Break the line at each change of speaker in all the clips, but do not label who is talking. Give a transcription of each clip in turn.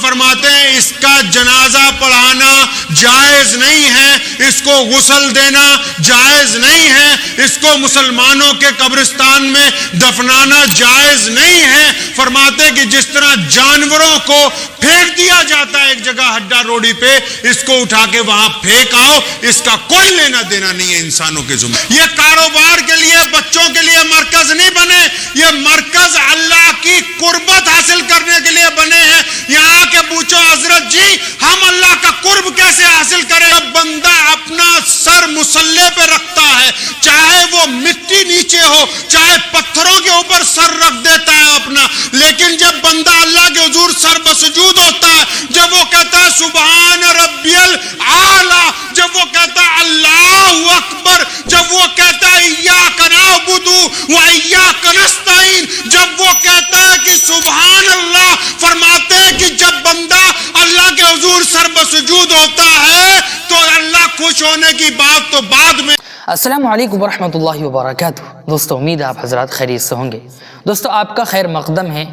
فرماتے ہیں اس کا جنازہ پڑھانا جائز نہیں ہے، اس کو غسل دینا جائز نہیں ہے، اس کو مسلمانوں کے قبرستان میں دفنانا جائز نہیں ہے۔ فرماتے کہ جس طرح جانوروں کو پھینک دیا جاتا ہے ایک جگہ ہڈا روڑی پہ، اس کو اٹھا کے وہاں پھینک آؤ، اس کا کوئی لینا دینا نہیں ہے انسانوں کے ذمہ۔ یہ کاروبار کے لیے، بچوں کے لیے مرکز نہیں بنے، یہ مرکز اللہ کی قربت حاصل کرنے کے لیے بنے ہیں۔ یہاں کے پوچھو حضرت جی ہم اللہ کا قرب کیسے حاصل کریں؟ جب بندہ اپنا سر مصلی پہ رکھتا ہے، چاہے وہ مٹی نیچے ہو، چاہے پتھروں کے اوپر سر رکھ دیتا ہے اپنا، لیکن جب بندہ اللہ کے حضور سر بسجود ہوتا ہے، جب وہ کہتا ہے سبحان ربی الاعلی، جب وہ کہتا ہے اللہ اکبر، جب وہ کہتا ہے ایاک نعبد و ایاک نستعین، جب وہ کہتا ہے کہ سبحان اللہ، فرماتے ہیں کہ جب بندہ اللہ کے حضور سر بسجود ہوتا ہے تو اللہ خوش ہونے کی بات تو بعد میں۔
السلام علیکم ورحمۃ اللہ وبرکاتہ۔ دوستو امید آپ حضرات خیریت سے ہوں گے۔ دوستو آپ کا خیر مقدم ہے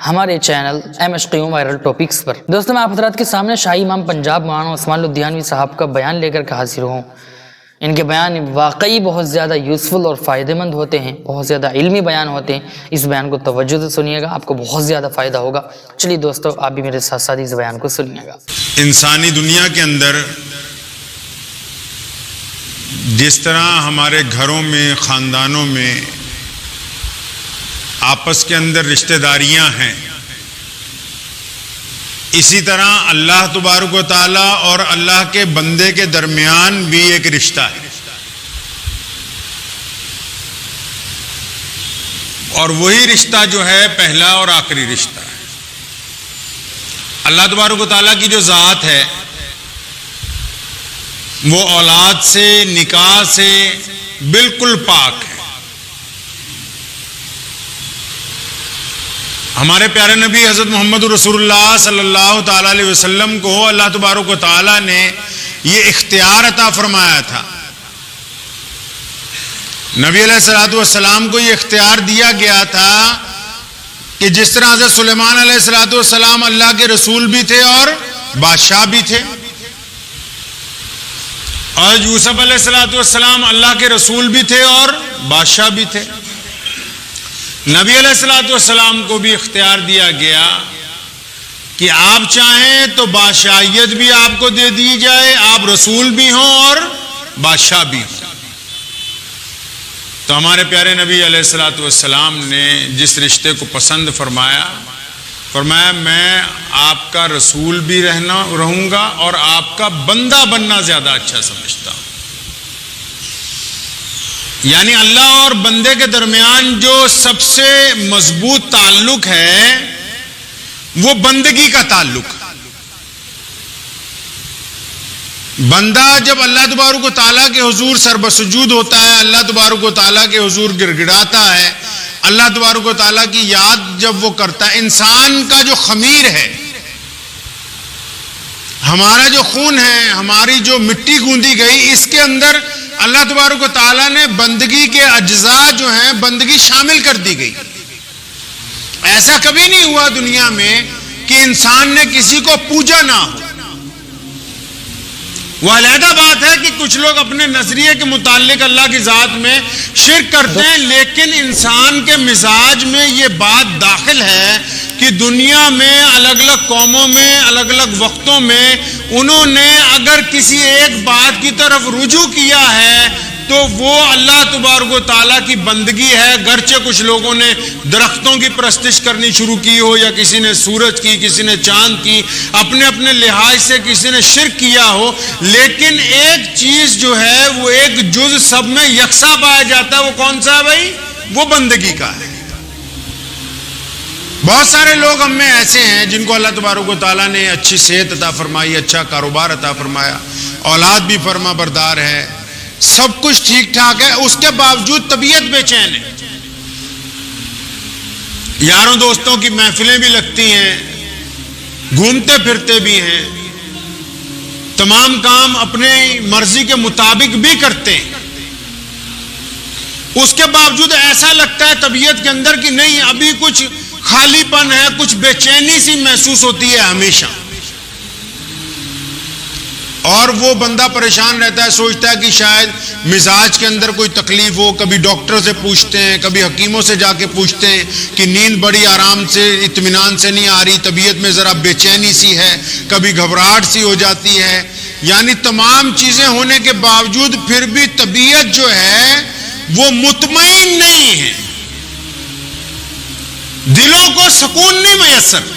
ہمارے چینل احمد قیوم وائرل ٹاپکس پر۔ دوستو میں آپ حضرات کے سامنے شاہی امام پنجاب مولانا عثمان الدیانوی صاحب کا بیان لے کر کے حاضر ہوں۔ ان کے بیان واقعی بہت زیادہ یوزفل اور فائدہ مند ہوتے ہیں، بہت زیادہ علمی بیان ہوتے ہیں۔ اس بیان کو توجہ سے سنیے گا، آپ کو بہت زیادہ فائدہ ہوگا۔ چلیے دوستو آپ بھی میرے ساتھ ساتھ اس بیان کو سنیے گا۔
انسانی دنیا کے اندر جس طرح ہمارے گھروں میں، خاندانوں میں آپس کے اندر رشتہ داریاں ہیں، اسی طرح اللہ تبارک و تعالیٰ اور اللہ کے بندے کے درمیان بھی ایک رشتہ ہے، اور وہی رشتہ جو ہے پہلا اور آخری رشتہ ہے۔ اللہ تبارک و تعالیٰ کی جو ذات ہے وہ اولاد سے، نکاح سے بالکل پاک ہے۔ ہمارے پیارے نبی حضرت محمد رسول اللہ صلی اللہ تعالی علیہ وسلم کو اللہ تبارک و تعالی نے یہ اختیار عطا فرمایا تھا۔ نبی علیہ الصلوۃ والسلام کو یہ اختیار دیا گیا تھا کہ جس طرح حضرت سلیمان علیہ الصلوۃ والسلام اللہ کے رسول بھی تھے اور بادشاہ بھی تھے، اور یوسف علیہ الصلوۃ والسلام اللہ کے رسول بھی تھے اور بادشاہ بھی تھے۔ نبی علیہ الصلوۃ والسلام کو بھی اختیار دیا گیا کہ آپ چاہیں تو بادشاہیت بھی آپ کو دے دی جائے، آپ رسول بھی ہوں اور بادشاہ بھی ہوں۔ تو ہمارے پیارے نبی علیہ الصلوۃ والسلام نے جس رشتے کو پسند فرمایا میں آپ کا رسول بھی رہوں گا اور آپ کا بندہ بننا زیادہ اچھا سمجھتا ہوں۔ یعنی اللہ اور بندے کے درمیان جو سب سے مضبوط تعلق ہے وہ بندگی کا تعلق ہے۔ بندہ جب اللہ تبارک و تعالیٰ کے حضور سر بسجود ہوتا ہے، اللہ تبارک و تعالیٰ کے حضور گڑ گڑاتا ہے، اللہ تبارک و تعالیٰ کی یاد جب وہ کرتا ہے، انسان کا جو خمیر ہے، ہمارا جو خون ہے، ہماری جو مٹی گوندی گئی، اس کے اندر اللہ تبارک و تعالیٰ نے بندگی کے اجزاء جو ہیں بندگی شامل کر دی گئی۔ ایسا کبھی نہیں ہوا دنیا میں کہ انسان نے کسی کو پوجا نہ ہو۔ وہ علیحدہ بات ہے کہ کچھ لوگ اپنے نظریے کے متعلق اللہ کی ذات میں شرک کرتے ہیں، لیکن انسان کے مزاج میں یہ بات داخل ہے کہ دنیا میں الگ الگ قوموں میں الگ الگ وقتوں میں انہوں نے اگر کسی ایک بات کی طرف رجوع کیا ہے تو وہ اللہ تبارک و تعالیٰ کی بندگی ہے۔ گرچہ کچھ لوگوں نے درختوں کی پرستش کرنی شروع کی ہو، یا کسی نے سورج کی، کسی نے چاند کی، اپنے اپنے لحاظ سے کسی نے شرک کیا ہو، لیکن ایک چیز جو ہے وہ ایک جز سب میں یکساں پایا جاتا ہے۔ وہ کون سا ہے بھائی؟ وہ بندگی کا ہے۔ بہت سارے لوگ ہم میں ایسے ہیں جن کو اللہ تبارک و تعالیٰ نے اچھی صحت عطا فرمائی، اچھا کاروبار عطا فرمایا، اولاد بھی فرما بردار ہے، سب کچھ ٹھیک ٹھاک ہے، اس کے باوجود طبیعت بے چین ہے۔ یاروں دوستوں کی محفلیں بھی لگتی ہیں، گھومتے پھرتے بھی ہیں، تمام کام اپنی مرضی کے مطابق بھی کرتے ہیں، اس کے باوجود ایسا لگتا ہے طبیعت کے اندر کہ نہیں ابھی کچھ خالی پن ہے, کچھ بے چینی سی محسوس ہوتی ہے ہمیشہ, اور وہ بندہ پریشان رہتا ہے, سوچتا ہے کہ شاید مزاج کے اندر کوئی تکلیف ہو. کبھی ڈاکٹر سے پوچھتے ہیں, کبھی حکیموں سے جا کے پوچھتے ہیں کہ نیند بڑی آرام سے اطمینان سے نہیں آ رہی, طبیعت میں ذرا بے چینی سی ہے, کبھی گھبراہٹ سی ہو جاتی ہے. یعنی تمام چیزیں ہونے کے باوجود پھر بھی طبیعت جو ہے وہ مطمئن نہیں ہے, دلوں کو سکون نہیں میسر.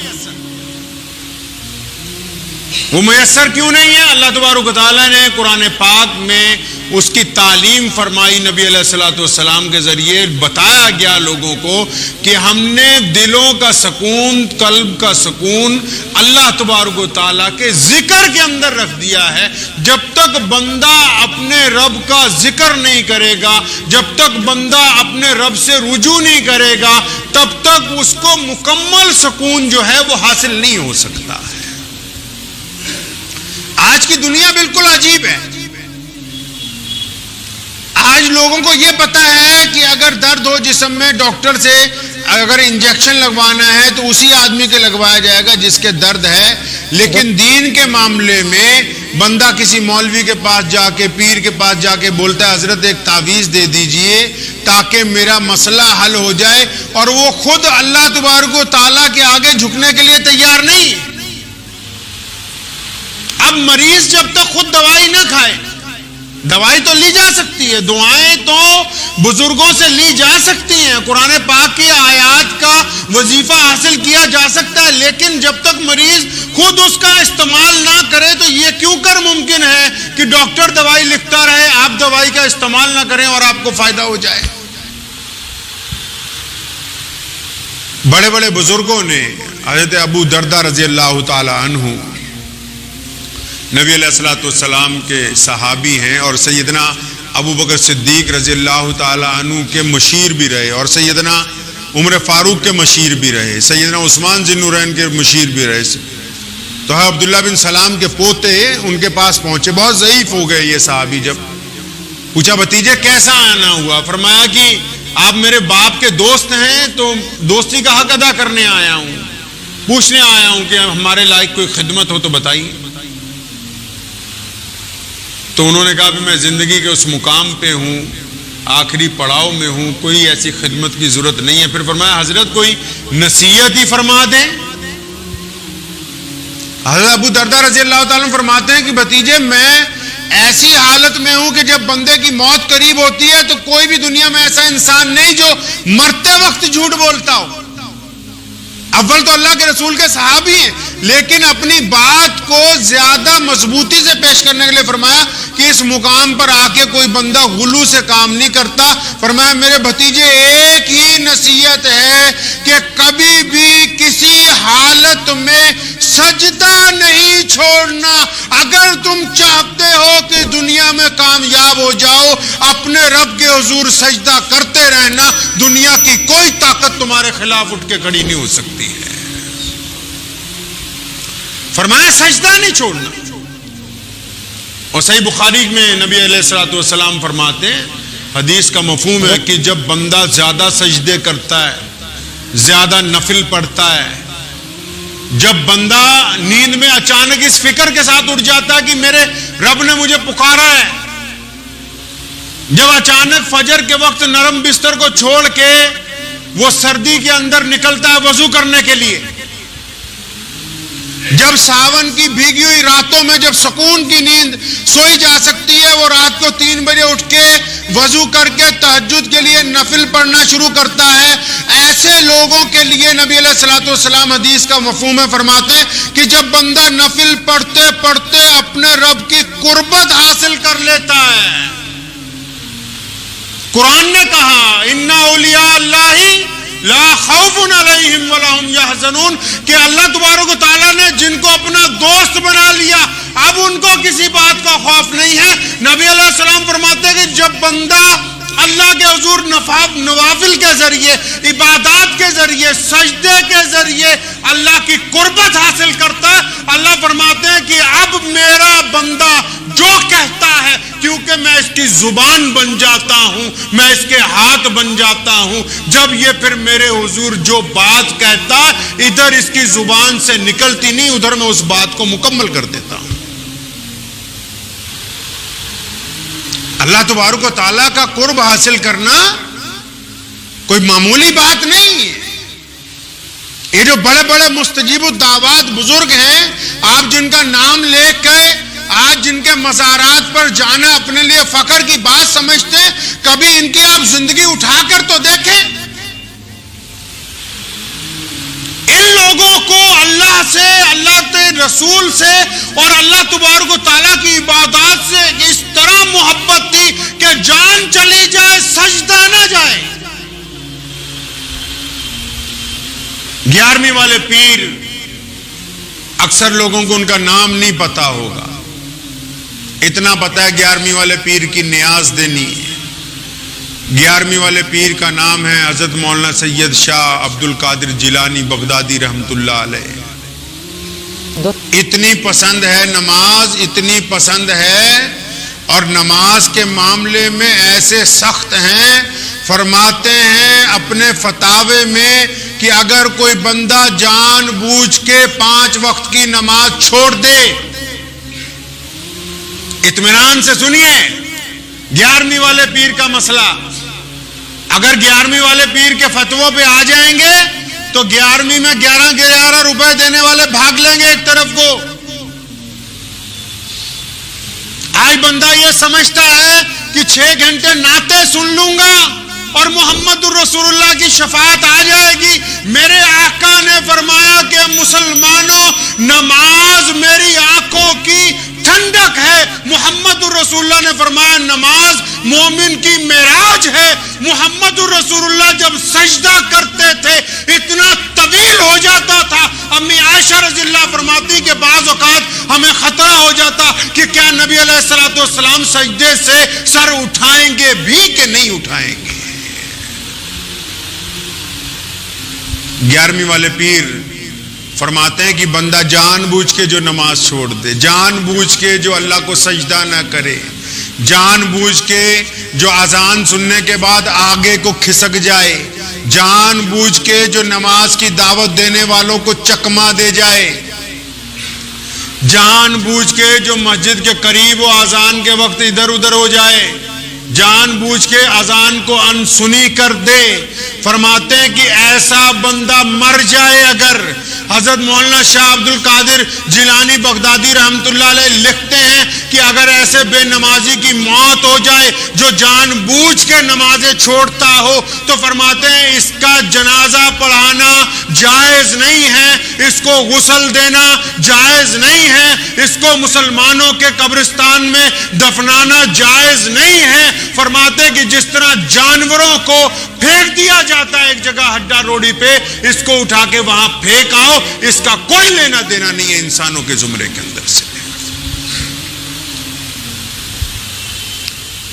وہ میسر کیوں نہیں ہے؟ اللہ تبارک و تعالیٰ نے قرآن پاک میں اس کی تعلیم فرمائی, نبی علیہ الصلوۃ والسلام کے ذریعے بتایا گیا لوگوں کو کہ ہم نے دلوں کا سکون, قلب کا سکون اللہ تبارک و تعالیٰ کے ذکر کے اندر رکھ دیا ہے. جب تک بندہ اپنے رب کا ذکر نہیں کرے گا, جب تک بندہ اپنے رب سے رجوع نہیں کرے گا, تب تک اس کو مکمل سکون جو ہے وہ حاصل نہیں ہو سکتا ہے. آج کی دنیا بالکل عجیب ہے. آج لوگوں کو یہ پتا ہے کہ اگر درد ہو جسم میں, ڈاکٹر سے اگر انجیکشن لگوانا ہے تو اسی آدمی کے لگوایا جائے گا جس کے درد ہے. لیکن دین کے معاملے میں بندہ کسی مولوی کے پاس جا کے, پیر کے پاس جا کے بولتا ہے حضرت ایک تعویذ دے دیجئے تاکہ میرا مسئلہ حل ہو جائے, اور وہ خود اللہ تبارک و تعالیٰ کے آگے جھکنے کے لیے تیار نہیں. اب مریض جب تک خود دوائی نہ کھائے, دوائی تو لی جا سکتی ہے, دعائیں تو بزرگوں سے لی جا سکتی ہیں, قرآن پاک کی آیات کا وظیفہ حاصل کیا جا سکتا ہے, لیکن جب تک مریض خود اس کا استعمال نہ کرے تو یہ کیوں کر ممکن ہے کہ ڈاکٹر دوائی لکھتا رہے, آپ دوائی کا استعمال نہ کریں اور آپ کو فائدہ ہو جائے. بڑے بڑے بزرگوں نے, حضرت ابو دردہ رضی اللہ تعالی عنہ نبی علیہ الصلوۃ والسلام کے صحابی ہیں, اور سیدنا ابو بکر صدیق رضی اللہ تعالی عنہ کے مشیر بھی رہے, اور سیدنا عمر فاروق کے مشیر بھی رہے, سیدنا عثمان ذی النورین کے مشیر بھی رہے. تو عبداللہ بن سلام کے پوتے ان کے پاس پہنچے, بہت ضعیف ہو گئے یہ صحابی. جب پوچھا بھتیجے کیسا آنا ہوا, فرمایا کہ آپ میرے باپ کے دوست ہیں تو دوستی کا حق ادا کرنے آیا ہوں, پوچھنے آیا ہوں کہ ہمارے لائق کوئی خدمت ہو تو بتائیے. تو انہوں نے کہا کہ میں زندگی کے اس مقام پہ ہوں, آخری پڑاؤ میں ہوں, کوئی ایسی خدمت کی ضرورت نہیں ہے. پھر فرمایا حضرت کوئی نصیحت ہی فرما دیں. حضرت ابو دردہ رضی اللہ تعالیٰ عنہ فرماتے ہیں کہ بھتیجے میں ایسی حالت میں ہوں کہ جب بندے کی موت قریب ہوتی ہے تو کوئی بھی دنیا میں ایسا انسان نہیں جو مرتے وقت جھوٹ بولتا ہو. اول تو اللہ کے رسول کے صحابی ہیں, لیکن اپنی بات کو زیادہ مضبوطی سے پیش کرنے کے لیے فرمایا کہ اس مقام پر آ کے کوئی بندہ غلو سے کام نہیں کرتا. فرمایا میرے بھتیجے ایک ہی نصیحت ہے کہ کبھی بھی کسی حالت میں سجدہ نہیں چھوڑنا. اگر تم چاہتے ہو کہ دنیا میں کامیاب ہو جاؤ, اپنے رب کے حضور سجدہ کرتے رہنا, دنیا کی کوئی طاقت تمہارے خلاف اٹھ کے کھڑی نہیں ہو سکتی ہے. فرمایا سجدہ نہیں چھوڑنا. اور صحیح بخاری میں نبی علیہ الصلوۃ والسلام فرماتے ہیں, حدیث کا مفہوم ہے کہ جب بندہ زیادہ سجدے کرتا ہے, زیادہ نفل پڑھتا ہے, جب بندہ نیند میں اچانک اس فکر کے ساتھ اٹھ جاتا ہے کہ میرے رب نے مجھے پکارا ہے, جب اچانک فجر کے وقت نرم بستر کو چھوڑ کے وہ سردی کے اندر نکلتا ہے وضو کرنے کے لیے, جب ساون کی بھیگی ہوئی راتوں میں جب سکون کی نیند سوئی جا سکتی ہے, وہ رات کو 3 بجے اٹھ کے وضو کر کے تہجد کے لیے نفل پڑھنا شروع کرتا ہے. ایسے لوگوں کے لیے نبی علیہ الصلوۃ والسلام حدیث کا مفہوم ہے فرماتے ہیں کہ جب بندہ نفل پڑھتے پڑھتے اپنے رب کی قربت حاصل کر لیتا ہے. قرآن نے کہا ان اولیاء اللہ لا خوف علیہم ولا هم یحزنون, کہ اللہ تبارک و تعالیٰ نے جن کو اپنا دوست بنا لیا اب ان کو کسی بات کا خوف نہیں ہے. نبی علیہ السلام فرماتے ہیں کہ جب بندہ اللہ کے حضور نوافل کے ذریعے, عبادات کے ذریعے, سجدے کے ذریعے اللہ کی قربت حاصل کرتا ہے, اللہ فرماتے ہیں کہ اب میرا بندہ جو کہتا ہے کیونکہ میں اس کی زبان بن جاتا ہوں, میں اس کے ہاتھ بن جاتا ہوں. جب یہ پھر میرے حضور جو بات کہتا ادھر اس کی زبان سے نکلتی نہیں, ادھر میں اس بات کو مکمل کر دیتا ہوں. اللہ تبارک و تعالیٰ کا قرب حاصل کرنا کوئی معمولی بات نہیں ہے. یہ جو بڑے بڑے مستجیب الدعوات بزرگ ہیں, آپ جن کا نام لے کے آج جن کے مزارات پر جانا اپنے لیے فخر کی بات سمجھتے ہیں, کبھی ان کی آپ زندگی اٹھا کر تو دیکھیں. ان لوگوں کو اللہ سے, اللہ کے رسول سے اور اللہ تبارک و تعالیٰ کی عبادات سے اس طرح محبت تھی کہ جان چلی جائے سجدہ نہ جائے. 11ویں والے پیر, اکثر لوگوں کو ان کا نام نہیں پتا ہوگا. اتنا پتا ہے 11ویں والے پیر کی نیاز دینی ہے. 11ویں والے پیر کا نام ہے حضرت مولانا سید شاہ عبد القادر جیلانی بغدادی رحمت اللہ علیہ. اتنی پسند ہے نماز, اتنی پسند ہے, اور نماز کے معاملے میں ایسے سخت ہیں, فرماتے ہیں اپنے فتاوے میں کہ اگر کوئی بندہ جان بوجھ کے 5 وقت کی نماز چھوڑ دے, اطمینان سے سنیے 11ویں والے پیر کا مسئلہ, اگر 11ویں والے پیر کے فتووں پہ آ جائیں گے تو 11ویں میں 11 روپے دینے والے بھاگ لیں گے ایک طرف کو. آج بندہ یہ سمجھتا ہے کہ 6 گھنٹے نعتیں سن لوں گا اور محمد الرسول اللہ کی شفاعت آ جائے گی. میرے آقا نے فرمایا کہ مسلمانوں, نماز میری آنکھوں کی ٹھنڈک ہے. محمد الرسول اللہ نے فرمایا نماز مومن کی معراج ہے. محمد الرسول اللہ جب سجدہ کرتے تھے اتنا طویل ہو جاتا تھا, امی عائشہ رضی اللہ فرماتی کہ بعض اوقات ہمیں خطرہ ہو جاتا کہ کیا نبی علیہ السلام سجدے سے سر اٹھائیں گے بھی کہ نہیں اٹھائیں گے. 11ویں والے پیر فرماتے ہیں کہ بندہ جان بوجھ کے جو نماز چھوڑ دے, جان بوجھ کے جو اللہ کو سجدہ نہ کرے, جان بوجھ کے جو اذان سننے کے بعد آگے کو کھسک جائے, جان بوجھ کے جو نماز کی دعوت دینے والوں کو چکما دے جائے, جان بوجھ کے جو مسجد کے قریب و اذان کے وقت ادھر ادھر ہو جائے, جان بوجھ کے اذان کو انسنی کر دے, فرماتے ہیں کہ ایسا بندہ مر جائے اگر. حضرت مولانا شاہ عبد القادر جیلانی بغدادی رحمت اللہ علیہ لکھتے ہیں کہ اگر ایسے بے نمازی کی موت ہو جائے جو جان بوجھ کے نمازیں چھوڑتا ہو, تو فرماتے ہیں اس کا جنازہ پڑھانا جائز نہیں ہے, اس کو غسل دینا جائز نہیں ہے, اس کو مسلمانوں کے قبرستان میں دفنانا جائز نہیں ہے. فرماتے کہ جس طرح جانوروں کو پھینک دیا جاتا ہے ایک جگہ ہڈا روڑی پہ, اس کو اٹھا کے وہاں پھینک آؤ, اس کا کوئی لینا دینا نہیں ہے انسانوں کے زمرے کے اندر سے.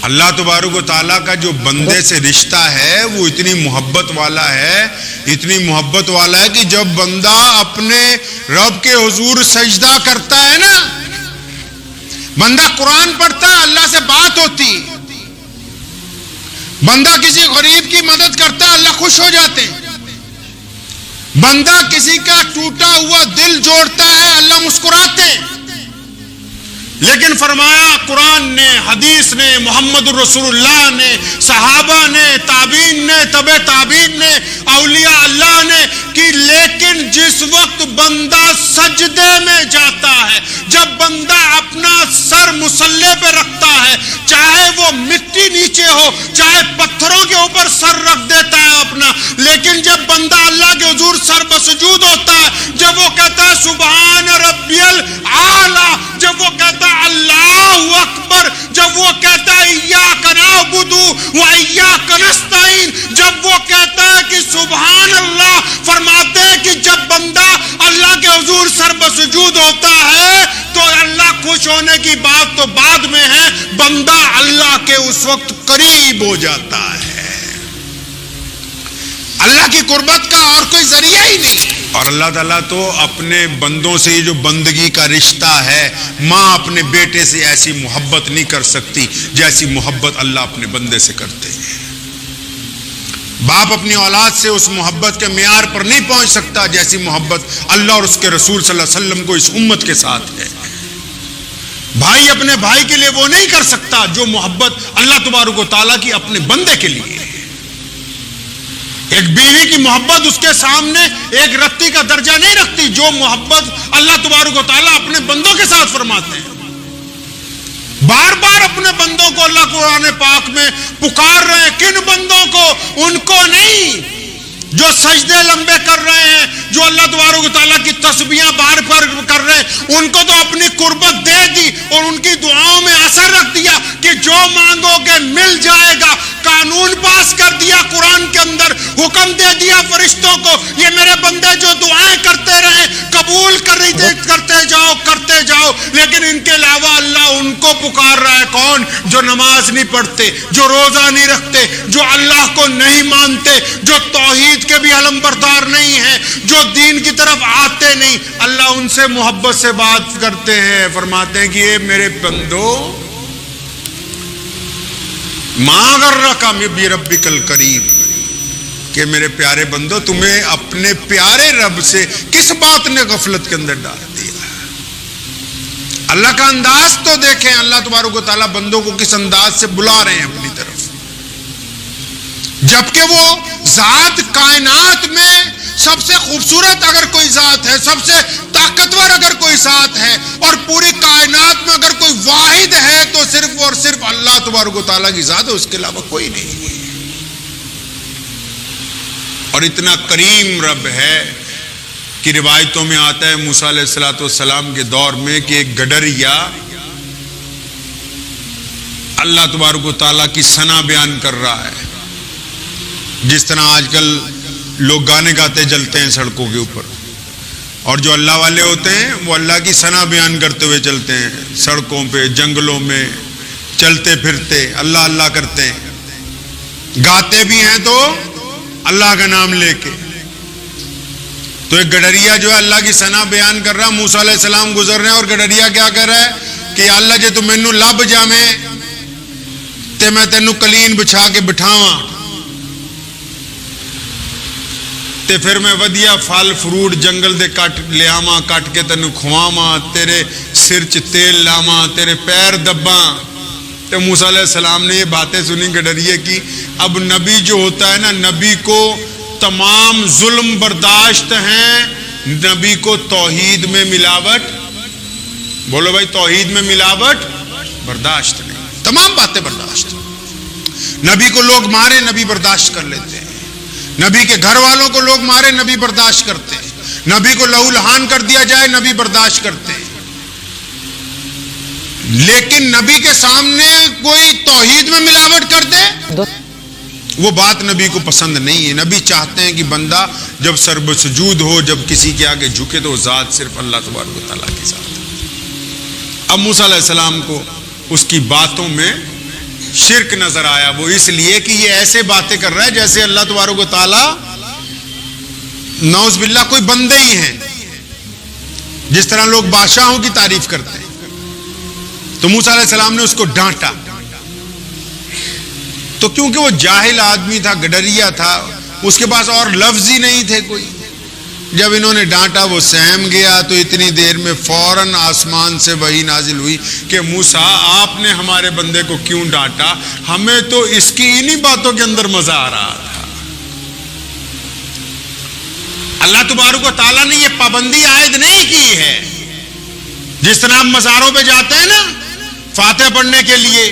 اللہ تبارک و تعالیٰ کا جو بندے سے رشتہ ہے وہ اتنی محبت والا ہے, اتنی محبت والا ہے کہ جب بندہ اپنے رب کے حضور سجدہ کرتا ہے نا, بندہ قرآن پڑھتا ہے اللہ سے بات ہوتی, بندہ کسی غریب کی مدد کرتا ہے اللہ خوش ہو جاتے ہیں, بندہ کسی کا ٹوٹا ہوا دل جوڑتا ہے اللہ مسکراتے ہیں. لیکن فرمایا قرآن نے, حدیث نے, محمد الرسول اللہ نے, صحابہ نے, تابعین نے, تبع تابعین نے, اولیاء اللہ نے, کہ لیکن جس وقت بندہ سجدے میں جاتا ہے, جب بندہ اپنا سر مصلے پہ رکھتا ہے, چاہے وہ مٹی نیچے ہو, چاہے پتھروں کے اوپر سر رکھ دیتا ہے اپنا, لیکن جب بندہ اللہ کے حضور سر بسجود ہوتا ہے, جب وہ کہتا ہے سبحان ربی الاعلی, جب وہ کہتا ہے اللہ اکبر, جب وہ کہتا ہے ایاک نعبد و ایاک نستعین, جب وہ کہتا ہے کہ سبحان اللہ, فرماتے ہیں کہ جب بندہ اللہ کے حضور سر بسجود ہوتا ہے تو اللہ خوش ہونے کی بات تو بعد میں ہے, بندہ اللہ کے اس وقت قریب ہو جاتا ہے. اللہ کی قربت کا اور کوئی ذریعہ ہی نہیں ہے. اور اللہ تعالیٰ تو اپنے بندوں سے یہ جو بندگی کا رشتہ ہے، ماں اپنے بیٹے سے ایسی محبت نہیں کر سکتی جیسی محبت اللہ اپنے بندے سے کرتے ہیں۔ باپ اپنی اولاد سے اس محبت کے معیار پر نہیں پہنچ سکتا جیسی محبت اللہ اور اس کے رسول صلی اللہ علیہ وسلم کو اس امت کے ساتھ ہے۔ بھائی اپنے بھائی کے لیے وہ نہیں کر سکتا جو محبت اللہ تبارک و تعالیٰ کی اپنے بندے کے لیے ہے۔ ایک بیوی کی محبت اس کے سامنے ایک رتی کا درجہ نہیں رکھتی جو محبت اللہ تبارک و تعالیٰ اپنے بندوں کے ساتھ فرماتے ہیں۔ بار بار اپنے بندوں کو اللہ قرآن پاک میں پکار رہے ہیں۔ کن بندوں کو؟ ان کو نہیں جو سجدے لمبے کر رہے ہیں، جو اللہ تبارک و تعالیٰ کی تسبیحاں بار بار کر رہے ہیں، ان کو تو اپنی قربت دے دی اور ان کی دعاؤں میں اثر رکھ دیا کہ جو مانگو گے مل جائے گا۔ قانون پاس کر دیا قرآن کے اندر، حکم دے دیا فرشتوں کو، یہ میرے بندے جو دعائیں کرتے رہے قبول کرتے جاؤ، لیکن ان کے علاوہ اللہ ان کو پکار رہا ہے۔ کون؟ جو نماز نہیں پڑھتے، جو روزہ نہیں رکھتے، جو اللہ کو نہیں مانتے، جو توحید کے بھی علم بردار نہیں ہیں، جو دین کی طرف آتے نہیں، اللہ ان سے محبت سے بات کرتے ہیں، فرماتے ہیں کہ یہ میرے بندو، ما غرک بربک الکریم، کہ میرے پیارے بندو تمہیں اپنے پیارے رب سے کس بات نے غفلت کے اندر ڈال دیا۔ اللہ کا انداز تو دیکھیں، اللہ تبارک و تعالیٰ بندوں کو کس انداز سے بلا رہے ہیں اپنی طرف، جبکہ وہ ذات کائنات میں سب سے خوبصورت اگر کوئی ذات ہے، سب سے طاقتور اگر کوئی ذات ہے، اور پوری کائنات میں اگر کوئی واحد ہے تو صرف اور صرف اللہ تبارک و تعالیٰ کی ذات ہے، اس کے علاوہ کوئی نہیں۔ اور اتنا کریم رب ہے کہ روایتوں میں آتا ہے موسیٰ علیہ السلام کے دور میں کہ ایک گڈریا اللہ تبارک و تعالیٰ کی ثنا بیان کر رہا ہے، جس طرح آج کل لوگ گانے گاتے چلتے ہیں سڑکوں کے اوپر، اور جو اللہ والے ہوتے ہیں وہ اللہ کی ثنا بیان کرتے ہوئے چلتے ہیں، سڑکوں پہ جنگلوں میں چلتے پھرتے اللہ اللہ کرتے ہیں، گاتے بھی ہیں تو اللہ کا نام لے کے۔ تو ایک گڈریا جو ہے اللہ کی ثنا بیان کر رہا، موسیٰ علیہ السلام گزر رہے ہیں، اور گڈریا کیا کر رہا ہے کہ اللہ جے تو مینوں لب جاویں تے میں تینوں کلین بچھا کے بٹھاواں، تے پھر میں ودیا پھل فروٹ جنگل دے کٹ لے آواں، کٹ کے تینوں کھواواں، تیرے سر چ تیل لاواں، تیرے پیر دباں۔ تو موسیٰ علیہ السلام نے یہ باتیں سنی گڈریے کی۔ اب نبی جو ہوتا ہے نا، نبی کو تمام ظلم برداشت ہیں، نبی کو توحید میں ملاوٹ، بولو بھائی توحید میں ملاوٹ برداشت نہیں، تمام باتیں برداشت۔ نبی کو لوگ مارے نبی برداشت کر لیتے ہیں، نبی کے گھر والوں کو لوگ مارے نبی برداشت کرتے ہیں، نبی کو لہو لہان کر دیا جائے نبی برداشت کرتے ہیں، لیکن نبی کے سامنے کوئی توحید میں ملاوٹ کر دے وہ بات نبی کو پسند نہیں ہے۔ نبی چاہتے ہیں کہ بندہ جب سرب سجود ہو، جب کسی کے آگے جھکے تو وہ ذات صرف اللہ تبارک و تعالیٰ کے ساتھ ہے۔ اب موسیٰ علیہ السلام کو اس کی باتوں میں شرک نظر آیا، وہ اس لیے کہ یہ ایسے باتیں کر رہا ہے جیسے اللہ تبارک و تعالیٰ نعوذ باللہ کوئی بندے ہی ہیں، جس طرح لوگ بادشاہوں کی تعریف کرتے ہیں۔ تو موسیٰ علیہ السلام نے اس کو ڈانٹا، تو کیونکہ وہ جاہل آدمی تھا، گڈریا تھا، اس کے پاس اور لفظ ہی نہیں تھے کوئی۔ جب انہوں نے ڈانٹا وہ سہم گیا، تو اتنی دیر میں فوراً آسمان سے وحی نازل ہوئی کہ موسیٰ آپ نے ہمارے بندے کو کیوں ڈانٹا؟ ہمیں تو اس کی انہی باتوں کے اندر مزہ آ رہا تھا۔ اللہ تبارک و تعالیٰ نے یہ پابندی عائد نہیں کی ہے، جس طرح ہم مزاروں پہ جاتے ہیں نا فاتح پڑھنے کے لیے،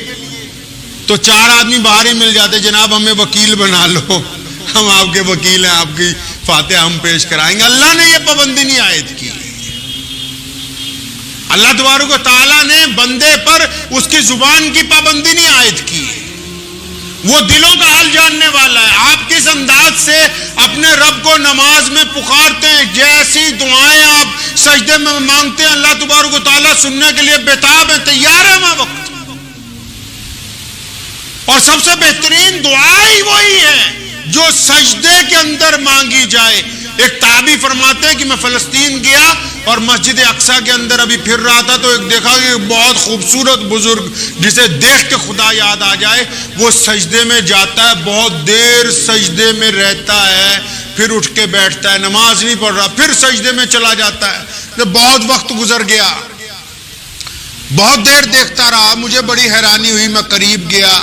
تو 4 آدمی باہر ہی مل جاتے، جناب ہمیں وکیل بنا لو، ہم آپ کے وکیل ہیں، آپ کی فاتحہ ہم پیش کرائیں گے۔ اللہ نے یہ پابندی نہیں عائد کی۔ اللہ تبارک و تعالیٰ نے بندے پر اس کی زبان کی پابندی نہیں عائد کی۔ وہ دلوں کا حال جاننے والا ہے۔ آپ کس انداز سے اپنے رب کو نماز میں پکارتے ہیں، جیسی دعائیں آپ سجدے میں مانگتے ہیں، اللہ تبارک و تعالیٰ سننے کے لیے بےتاب ہے، تیار ہے وہاں وقت۔ اور سب سے بہترین دعا ہی وہی ہے جو سجدے کے اندر مانگی جائے۔ ایک تابعی فرماتے ہیں کہ میں فلسطین گیا اور مسجد اقصی کے اندر ابھی پھر رہا تھا تو ایک دیکھا کہ بہت خوبصورت بزرگ جسے دیکھ کے خدا یاد آ جائے، وہ سجدے میں جاتا ہے، بہت دیر سجدے میں رہتا ہے، پھر اٹھ کے بیٹھتا ہے، نماز نہیں پڑھ رہا، پھر سجدے میں چلا جاتا ہے۔ بہت وقت گزر گیا، بہت دیر دیکھتا رہا، مجھے بڑی حیرانی ہوئی، میں قریب گیا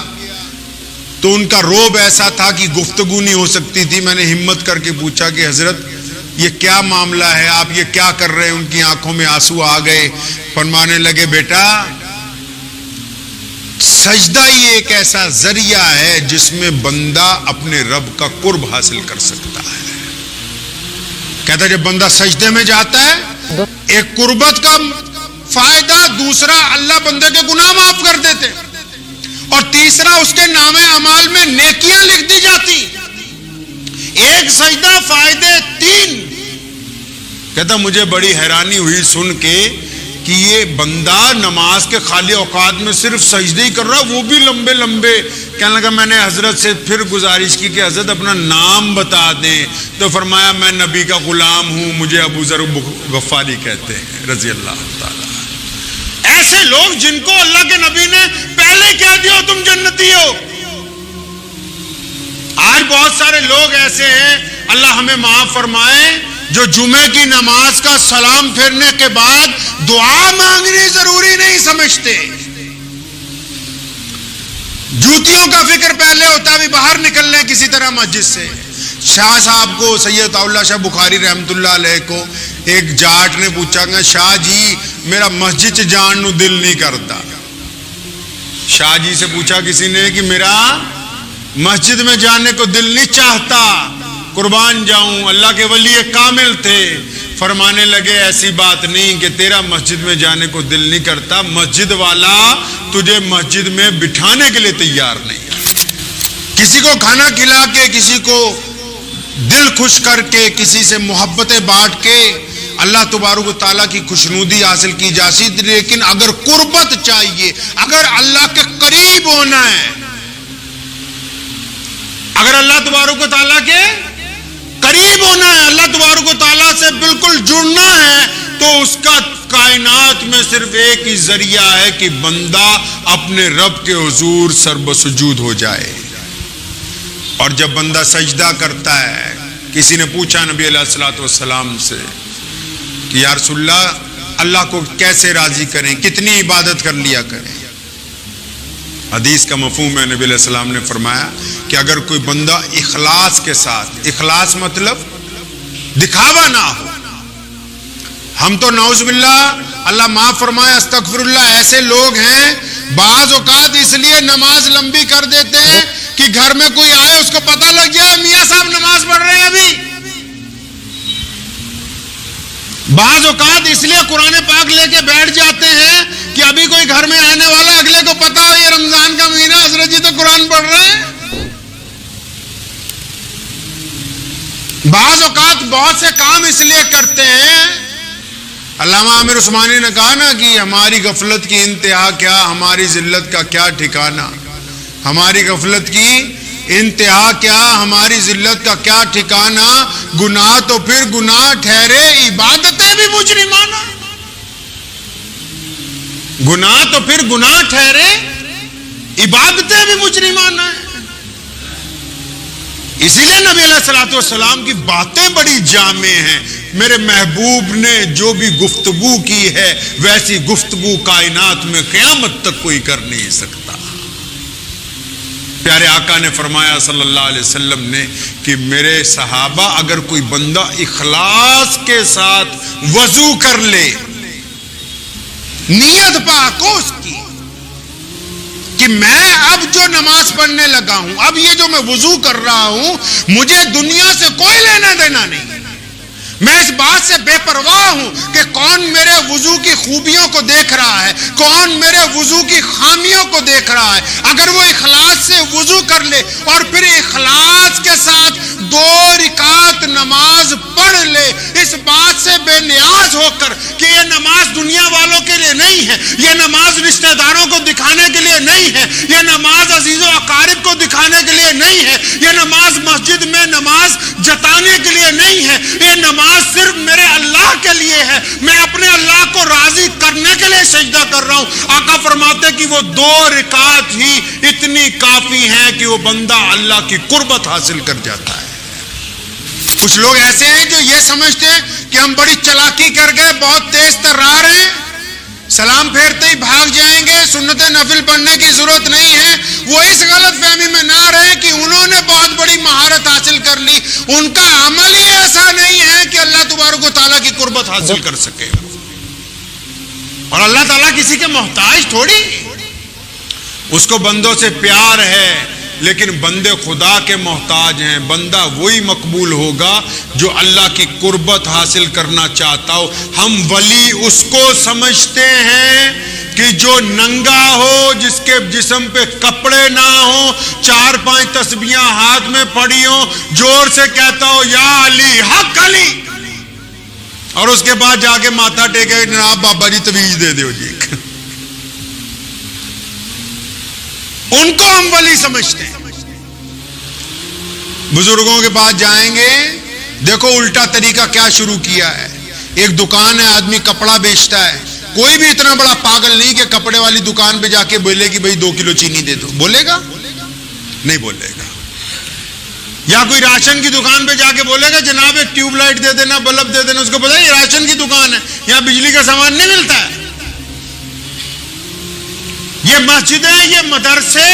تو ان کا روب ایسا تھا کہ گفتگو نہیں ہو سکتی تھی۔ میں نے ہمت کر کے پوچھا کہ حضرت یہ کیا معاملہ ہے، آپ یہ کیا کر رہے ہیں؟ ان کی آنکھوں میں آنسو آ گئے، فرمانے لگے بیٹا سجدہ ہی ایک ایسا ذریعہ ہے جس میں بندہ اپنے رب کا قرب حاصل کر سکتا ہے۔ کہتا ہے جب بندہ سجدے میں جاتا ہے ایک قربت کا فائدہ، دوسرا اللہ بندے کے گناہ معاف کر دیتے، اور تیسرا اس کے نام اعمال میں نیکیاں لکھ دی جاتی۔ ایک سجدہ فائدے 3۔ کہتا مجھے بڑی حیرانی ہوئی سن کے کہ یہ بندہ نماز کے خالی اوقات میں صرف سجدے ہی کر رہا، وہ بھی لمبے لمبے۔ کہنے لگا میں نے حضرت سے پھر گزارش کی کہ حضرت اپنا نام بتا دیں، تو فرمایا میں نبی کا غلام ہوں، مجھے ابو ذر غفاری کہتے ہیں رضی اللہ تعالی۔ ایسے لوگ جن کو اللہ کے نبی نے پہلے کہہ دیا تم جنتی ہو۔ آج بہت سارے لوگ ایسے ہیں، اللہ ہمیں معاف فرمائے، جو جمعے کی نماز کا سلام پھیرنے کے بعد دعا مانگنی ضروری نہیں سمجھتے۔ جوتیوں کا فکر پہلے ہوتا بھی باہر نکل لیں کسی طرح مسجد سے۔ شاہ صاحب کو، سید اللہ شاہ بخاری رحمت اللہ علیہ کو ایک جاٹ نے پوچھا کہ شاہ جی میرا مسجد جان نو دل نہیں کرتا۔ شاہ جی سے پوچھا کسی نے کہ میرا مسجد میں جانے کو دل نہیں چاہتا، قربان جاؤں۔ اللہ کے ولی کامل تھے، فرمانے لگے ایسی بات نہیں کہ تیرا مسجد میں جانے کو دل نہیں کرتا، مسجد والا تجھے مسجد میں بٹھانے کے لیے تیار نہیں۔ کسی کو کھانا کھلا کے، کسی کو دل خوش کر کے، کسی سے محبتیں بانٹ کے اللہ تبارک و تعالیٰ کی خوشنودی حاصل کی جا سکتی، لیکن اگر قربت چاہیے، اگر اللہ کے قریب ہونا ہے، اگر اللہ تبارک و تعالیٰ کے قریب ہونا ہے، اللہ تبارک و تعالیٰ سے بالکل جڑنا ہے، تو اس کا کائنات میں صرف ایک ہی ذریعہ ہے کہ بندہ اپنے رب کے حضور سربسجود ہو جائے۔ اور جب بندہ سجدہ کرتا ہے، کسی نے پوچھا نبی علیہ الصلوۃ والسلام سے کہ یا رسول اللہ اللہ کو کیسے راضی کریں، کتنی عبادت کر لیا کریں؟ حدیث کا مفہوم ہے، نبی علیہ السلام نے فرمایا کہ اگر کوئی بندہ اخلاص کے ساتھ، اخلاص مطلب دکھاوا نہ ہو۔ ہم تو نعوذ باللہ، اللہ معاف فرمائے، استغفر اللہ، ایسے لوگ ہیں بعض اوقات اس لیے نماز لمبی کر دیتے ہیں کہ گھر میں کوئی آئے اس کو پتہ لگ جائے میاں صاحب نماز پڑھ رہے ہیں ابھی۔ بعض اوقات اس لیے قرآن پاک لے کے بیٹھ جاتے ہیں کہ ابھی کوئی گھر میں آنے والا، اگلے کو پتا ہو یہ رمضان کا مہینہ، حضرت جی تو قرآن پڑھ رہے ہیں۔ بعض اوقات بہت سے کام اس لیے کرتے ہیں، علامہ عامر عثمانی نے کہا نا کہ ہماری غفلت کی انتہا کیا، ہماری ذلت کا کیا ٹھکانہ، ہماری غفلت کی انتہا کیا، ہماری ذلت کا کیا ٹھکانہ، گناہ تو پھر گناہ ٹھہرے، عبادتیں بھی مجرمانہ، گناہ تو پھر گناہ ٹھہرے، عبادتیں بھی مجرمانہ ہیں۔ اسی لیے نبی علیہ الصلوۃ والسلام کی باتیں بڑی جامع ہیں۔ میرے محبوب نے جو بھی گفتگو کی ہے ویسی گفتگو کائنات میں قیامت تک کوئی کر نہیں سکتا۔ پیارے آقا نے فرمایا صلی اللہ علیہ وسلم نے کہ میرے صحابہ اگر کوئی بندہ اخلاص کے ساتھ وضو کر لے، نیت پاک ہو اس کی کہ میں اب جو نماز پڑھنے لگا ہوں، اب یہ جو میں وضو کر رہا ہوں، مجھے دنیا سے کوئی لینا دینا نہیں، میں اس بات سے بے پرواہ ہوں کہ کون میرے وضو کی خوبیوں کو دیکھ رہا ہے، کون میرے وضو کی خامیوں کو دیکھ رہا ہے۔ اگر وہ اخلاص سے وضو کر لے اور پھر اخلاص کے ساتھ 2 رکعت نماز پڑھ لے، اس بات سے بے نیاز ہو کر کہ یہ نماز دنیا والوں کے لیے نہیں ہے، یہ نماز رشتہ داروں کو دکھانے کے لیے نہیں ہے، یہ نماز عزیز و اقارب کو دکھانے کے لیے نہیں ہے، یہ نماز مسجد میں نماز جتانے کے لیے نہیں ہے، یہ نماز صرف میرے اللہ کے لیے ہے، میں اپنے اللہ کو راضی کرنے کے لیے سجدہ کر رہا ہوں۔ آقا فرماتے کہ وہ 2 رکعت ہی اتنی کافی ہیں کہ وہ بندہ اللہ کی قربت حاصل کر جاتا ہے۔ کچھ لوگ ایسے ہیں جو یہ سمجھتے ہیں کہ ہم بڑی چلاکی کر گئے، بہت تیز ترار ہیں، سلام پھیرتے ہی بھاگ جائیں گے، سنت نفل پڑھنے کی ضرورت نہیں ہے۔ وہ اس غلط فہمی میں نہ رہے کہ انہوں نے بہت بڑی مہارت حاصل کر لی، ان کا عمل ہی ایسا نہیں ہے کہ اللہ تبارک و تعالیٰ کی قربت حاصل کر سکے۔ اور اللہ تعالیٰ کسی کے محتاج تھوڑی، اس کو بندوں سے پیار ہے، لیکن بندے خدا کے محتاج ہیں۔ بندہ وہی مقبول ہوگا جو اللہ کی قربت حاصل کرنا چاہتا ہو۔ ہم ولی اس کو سمجھتے ہیں کہ جو ننگا ہو، جس کے جسم پہ کپڑے نہ ہوں، 4-5 تسبیحاں ہاتھ میں پڑی ہوں، زور سے کہتا ہو یا علی حق علی، اور اس کے بعد جا کے ماتھا ٹیکے جناب بابا جی تویز دے دو جی، ان کو ہم ولی سمجھتے ہیں۔ بزرگوں کے پاس جائیں گے، دیکھو الٹا طریقہ کیا شروع کیا ہے۔ ایک دکان ہے، آدمی کپڑا بیچتا ہے، کوئی بھی اتنا بڑا پاگل نہیں کہ کپڑے والی دکان پہ جا کے بولے کہ بھئی 2 کلو چینی دے دو، بولے گا؟ نہیں بولے گا۔ یا کوئی راشن کی دکان پہ جا کے بولے گا جناب ایک ٹیوب لائٹ دے دینا، بلب دے دینا، اس کو پتا ہے یہ راشن کی دکان ہے، یہاں بجلی کا سامان نہیں ملتا ہے۔ یہ مسجدیں، یہ مدرسے،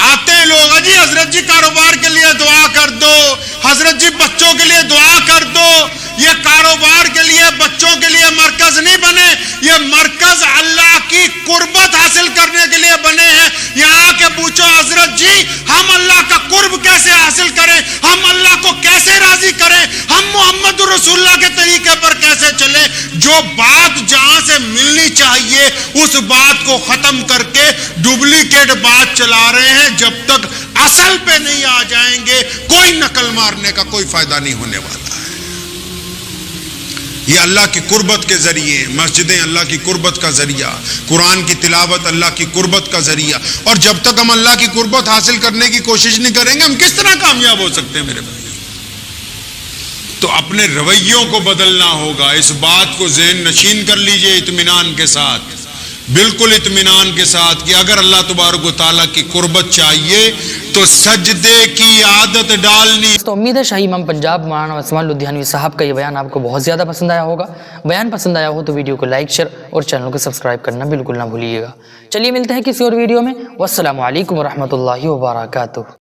آتے ہیں لوگ، جی حضرت جی کاروبار کے لیے دعا کر دو، حضرت جی بچوں کے لیے دعا کر دو۔ یہ کاروبار کے لیے، بچوں کے لیے مرکز نہیں بنے، یہ مرکز اللہ کی قربت حاصل کرنے کے لیے بنے ہیں۔ یہاں کے پوچھو حضرت جی ہم اللہ کا قرب کیسے حاصل کریں، ہم اللہ کو کیسے راضی کریں، ہم محمد رسول اللہ کے طریقے پر کیسے چلیں۔ جو بات جہاں سے ملنی چاہیے اس بات کو ختم کر کے ڈپلیکیٹ بات چلا رہے ہیں۔ جب تک اصل پہ نہیں آ جائیں گے کوئی نقل مارنے کا کوئی فائدہ نہیں ہونے والا ہے۔ یہ اللہ کی قربت کے ذریعے، مسجدیں اللہ کی قربت کا ذریعہ، قرآن کی تلاوت اللہ کی قربت کا ذریعہ، اور جب تک ہم اللہ کی قربت حاصل کرنے کی کوشش نہیں کریں گے ہم کس طرح کامیاب ہو سکتے ہیں میرے بھائی؟ تو اپنے رویوں کو بدلنا ہوگا۔ اس بات کو ذہن نشین کر لیجئے اطمینان کے ساتھ، بالکل اطمینان کے ساتھ، کہ اگر اللہ تبارک و تعالیٰ کی قربت چاہیے تو سجدے کی عادت ڈالنی۔
تو امید ہے شاہی امام پنجاب مولانا عثمان لدھیانوی صاحب کا یہ بیان آپ کو بہت زیادہ پسند آیا ہوگا۔ بیان پسند آیا ہو تو ویڈیو کو لائک، شیئر اور چینل کو سبسکرائب کرنا بالکل نہ بھولیے گا۔ چلیے ملتے ہیں کسی اور ویڈیو میں، والسلام علیکم ورحمۃ اللہ وبرکاتہ۔